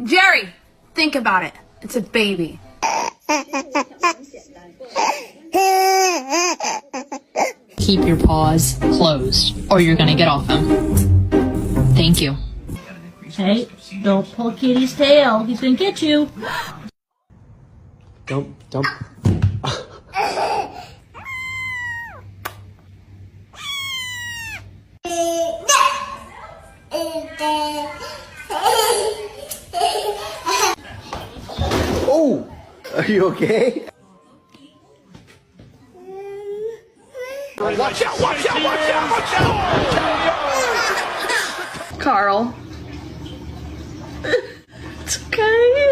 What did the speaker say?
Jerry, think about it. It's a baby. Keep your paws closed, or you're gonna get off him. Thank you. Hey, don't pull Kitty's tail. He's gonna get you. Don't. Oh, are you okay? Watch out! Watch out! Watch out! Watch out! Carl. It's okay.